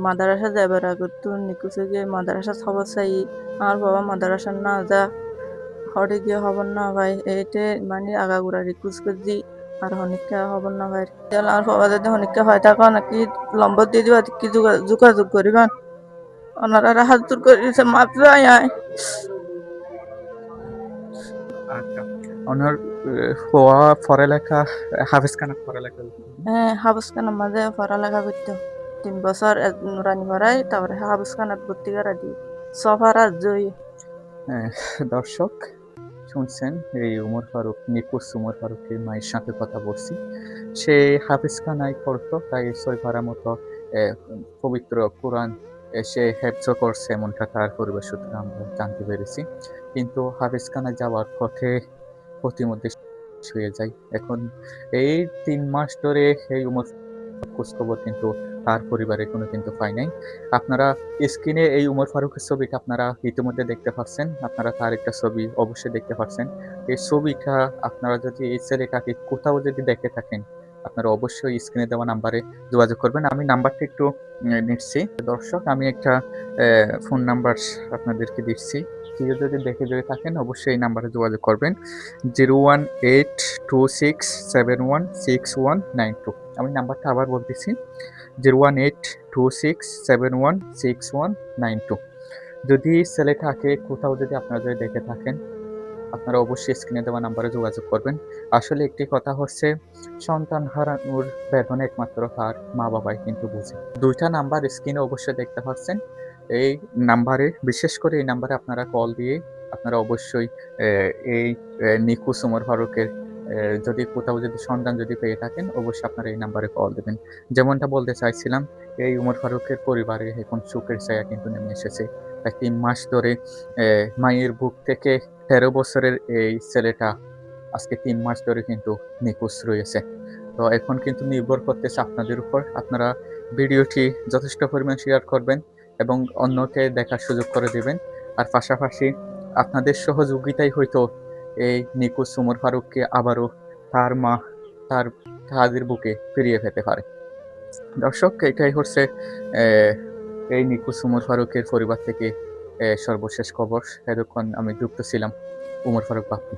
মাদ্রাসা যাবার আগে তো নিকুচে গিয়ে মাদ্রাসা খবর চাই আমার বাবা মাদ্রাসা না যা হরে গিয়ে হবর না ভাই এইটে মানে আগাগোড়া রিকুজ করছি আর হনিকা হবর না ভাই আমার বাবা যদি হনিকা হয় তখন কি লম্বর দিয়ে দিবা কি যোগাযোগ করিবান ওনারা হাত দূর করেছে মাত্র আয় আচ্ছা ওনার হওয়া পড়ালেখা হাফেজ খানা পড়ালেখা হ্যাঁ হাবস খান মাঝে পড়ালেখা করতো 3 বছর নুরানি ভরাই তারপরে হাবস খানাত ভর্তি করা দিই সফার আর জয়ী দর্শক শুনছেন এই উমর ফারুক নিখোঁজ উমর ফারুকের মায়ের সাথে কথা বলছি। সে হাফিজখানায় পড়তো, তাই 6 পারা মতো পবিত্র কোরআন সে হেফজ করছে, এমনটা তার পরিবার সূত্রে আমরা জানতে পেরেছি। কিন্তু হাফিজখানায় যাওয়ার পথে প্রতিমধ্যে হয়ে যায়। এখন এই 3 মাস ধরে এই উমর খোঁজখবর কিন্তু তার পরিবারের কোনো কিন্তু পায় নাই। আপনারা স্ক্রিনে এই উমর ফারুকের ছবিটা আপনারা ইতিমধ্যে দেখতে পাচ্ছেন। আপনারা তার একটা ছবি অবশ্যই দেখতে পাচ্ছেন। এই ছবিটা আপনারা যদি এই ছেলেটাকে কোথাও যদি দেখে থাকেন, আপনারা অবশ্যই স্ক্রিনে দেওয়া নাম্বারে যোগাযোগ করবেন। আমি নাম্বারটা একটু নিচ্ছি। দর্শক আমি একটা ফোন নাম্বার আপনাদেরকে দিচ্ছি। কেউ যদি দেখে থাকেন অবশ্যই এই নাম্বারে যোগাযোগ করবেন 01826716192। আমি নাম্বারটা আবার বলতেছি 01826716192। যদি ছেলেটাকে কোথাও যদি আপনারা যদি দেখে থাকেন আপনারা অবশ্যই স্ক্রিনে দেওয়া নাম্বারে যোগাযোগ করবেন। আসলে একটি কথা হচ্ছে সন্তান হারানোর বেদনা একমাত্র তার মা বাবাই কিন্তু বুঝে। 2টা নাম্বার স্ক্রিনে অবশ্যই দেখতে পাচ্ছেন। এই নাম্বারে বিশেষ করে এই নাম্বারে আপনারা কল দিয়ে আপনারা অবশ্যই এই নিখোঁজ উমর ফারুকের যদি কোথাও যদি সন্ধান যদি পেয়ে থাকেন অবশ্যই আপনারা এই নাম্বারে কল দেবেন। যেমনটা বলতে চাইছিলাম এই উমর ফারুকের পরিবারে এখন সুখের ছায়া কিন্তু নেমে এসেছে। প্রায় 3 মাস ধরে মায়ের বুক থেকে 13 বছরের এই ছেলেটা আজকে 3 মাস ধরে কিন্তু নিখোঁজ রয়েছে। তো এখন কিন্তু নির্ভর করতেছে আপনাদের উপর। আপনারা ভিডিওটি যথেষ্ট পরিমাণ শেয়ার করবেন এবং অন্যকে দেখার সুযোগ করে দিবেন। আর পাশাপাশি আপনাদের সহযোগিতাই হয়তো এই নিখোঁজ উমর ফারুককে আবারও তার মা তাদের বুকে ফিরিয়ে পেতে পারে। দর্শক এটাই হচ্ছে এই নিখোঁজ উমর ফারুকের পরিবার থেকে সর্বশেষ খবর। এতক্ষণ আমি যুক্ত ছিলাম উমর ফারুক বাপ্পি।